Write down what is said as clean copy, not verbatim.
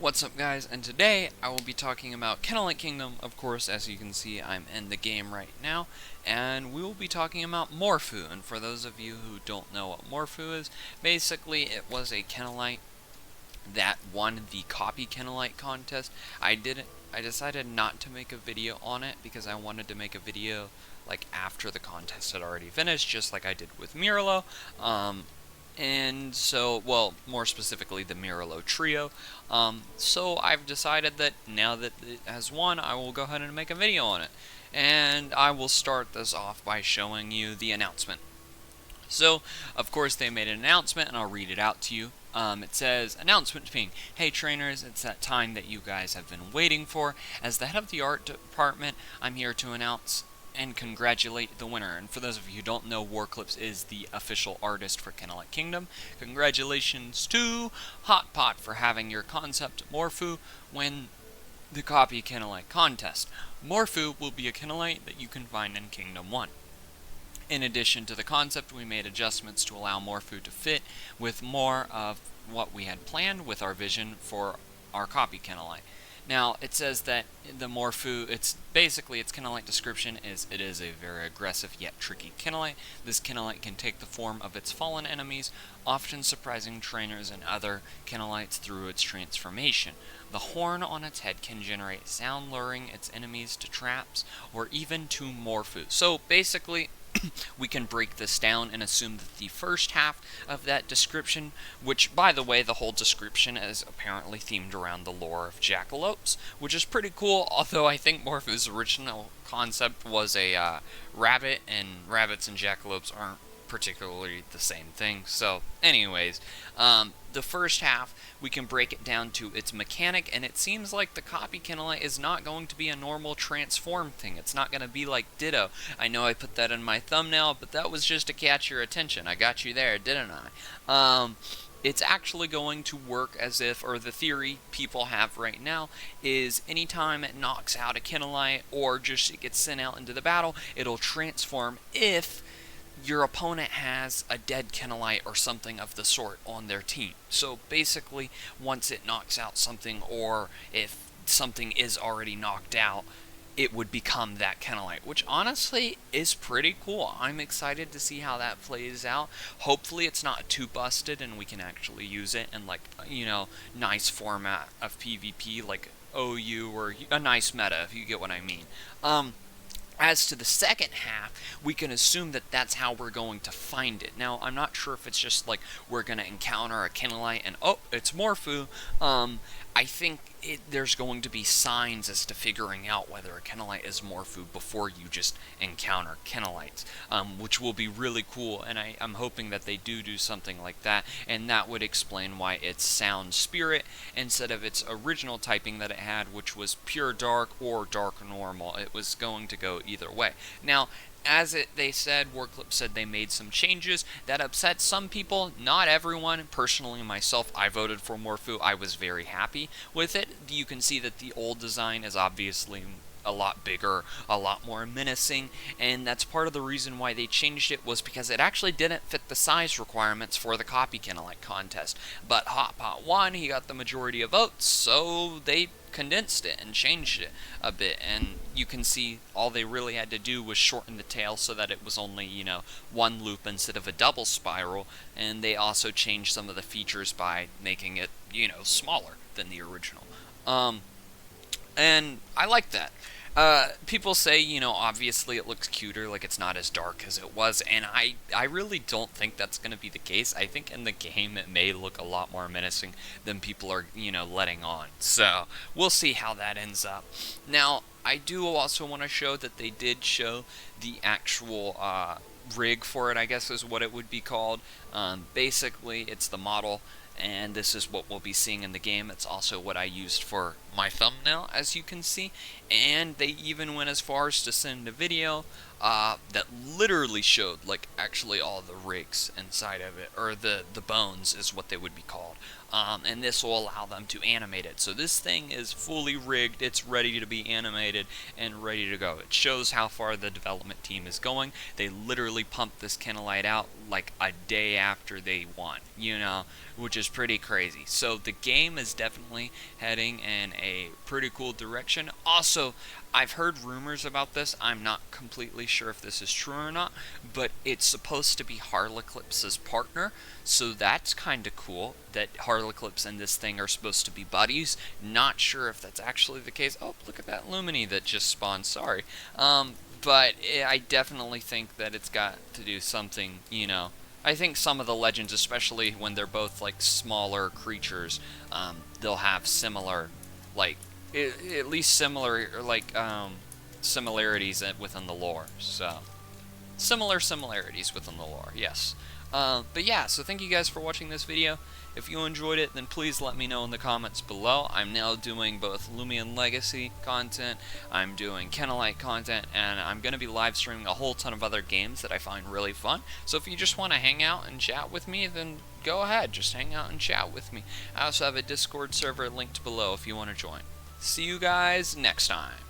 What's up, guys? And today I will be talking about Kinalite Kingdom. Of course, as you can see, I'm in the game right now, and we will be talking about Morphu. And for those of you who don't know what Morphu is, basically it was a Kinalite that won the copy Kinalite contest. I decided not to make a video on it because I wanted to make a video like after the contest had already finished, just like I did with Mirlo. And so, well, more specifically the Mirlo trio. So I've decided that now that it has won, I will go ahead and make a video on it. And I will start this off by showing you the announcement. So, of course, they made an announcement, and I'll read it out to you. It says, announcement ping. Hey trainers, it's that time that you guys have been waiting for. As the head of the art department, I'm here to announce and congratulate the winner. And for those of you who don't know, Warclips is the official artist for Kinalite Kingdom. Congratulations to Hotpot for having your concept Morphu win the copy Kinalite contest. Morphu will be a Kinalite that you can find in Kingdom 1. In addition to the concept, we made adjustments to allow Morphu to fit with more of what we had planned with our vision for our copy Kinalite. Now, it says that the Morphu, its Kinalite description is, it is a very aggressive yet tricky Kinalite. This Kinalite can take the form of its fallen enemies, often surprising trainers and other Kinalites through its transformation. The horn on its head can generate sound, luring its enemies to traps, or even to Morphu. So, basically, we can break this down and assume that the first half of that description, which, by the way, the whole description is apparently themed around the lore of jackalopes, which is pretty cool, although I think Morphu's original concept was a rabbit, and rabbits and jackalopes aren't particularly the same thing. So, anyways, the first half, we can break it down to its mechanic, and it seems like the copy Kinalite is not going to be a normal transform thing. It's not going to be like Ditto. I know I put that in my thumbnail, but that was just to catch your attention. I got you there, didn't I? It's actually going to work as if, or the theory people have right now, is anytime it knocks out a Kinalite, or just it gets sent out into the battle, it'll transform if your opponent has a dead Kinalite or something of the sort on their team. So basically, once it knocks out something, or if something is already knocked out, it would become that Kinalite, which honestly is pretty cool. I'm excited to see how that plays out. Hopefully it's not too busted and we can actually use it in, like, you know, nice format of PvP, like OU, or a nice meta, if you get what I mean. As to the second half, we can assume that that's how we're going to find it. Now, I'm not sure if it's just like we're going to encounter a Kinalite and, oh, it's Morphu. I think there's going to be signs as to figuring out whether a Kinalite is Morphu before you just encounter Kinalites, which will be really cool, and I'm hoping that they do something like that, and that would explain why it's Sound Spirit instead of its original typing that it had, which was Pure Dark or Dark Normal. It was going to go either way. Now, they said, Warclip said they made some changes that upset some people, not everyone. Personally, myself, I voted for Morphu. I was very happy with it. You can see that the old design is obviously a lot bigger, a lot more menacing, and that's part of the reason why they changed it, was because it actually didn't fit the size requirements for the copy Kinalite contest. But Hotpot won, he got the majority of votes, so they condensed it and changed it a bit, and you can see all they really had to do was shorten the tail so that it was only, you know, one loop instead of a double spiral, and they also changed some of the features by making it, you know, smaller than the original. And I like that. People say, you know, obviously it looks cuter, like it's not as dark as it was, and I really don't think that's going to be the case. I think in the game it may look a lot more menacing than people are, you know, letting on. So, we'll see how that ends up. Now, I do also want to show that they did show the actual rig for it, I guess is what it would be called. Basically, it's the model, and this is what we'll be seeing in the game. It's also what I used for my thumbnail, as you can see, and they even went as far as to send a video that literally showed like actually all the rigs inside of it, or the bones is what they would be called. And this will allow them to animate it. So this thing is fully rigged, it's ready to be animated and ready to go. It shows how far the development team is going. They literally pumped this Kinalite out like a day after they won, you know, which is pretty crazy. So the game is definitely heading in a pretty cool direction. Also, I've heard rumors about this. I'm not completely sure if this is true or not, but it's supposed to be Harleclips's partner, so that's kind of cool that Harleclips and this thing are supposed to be buddies. Not sure if that's actually the case. Oh, look at that Lumini that just spawned, sorry. But I definitely think that it's got to do something, you know. I think some of the legends, especially when they're both like smaller creatures, they'll have similar, like, at least similar, like, similarities within the lore. So, similarities within the lore, yes. But yeah, so thank you guys for watching this video. If you enjoyed it, then please let me know in the comments below. I'm now doing both Lumion Legacy content, I'm doing Kinalite content, and I'm going to be live streaming a whole ton of other games that I find really fun. So if you just want to hang out and chat with me, then go ahead, just hang out and chat with me. I also have a Discord server linked below if you want to join. See you guys next time.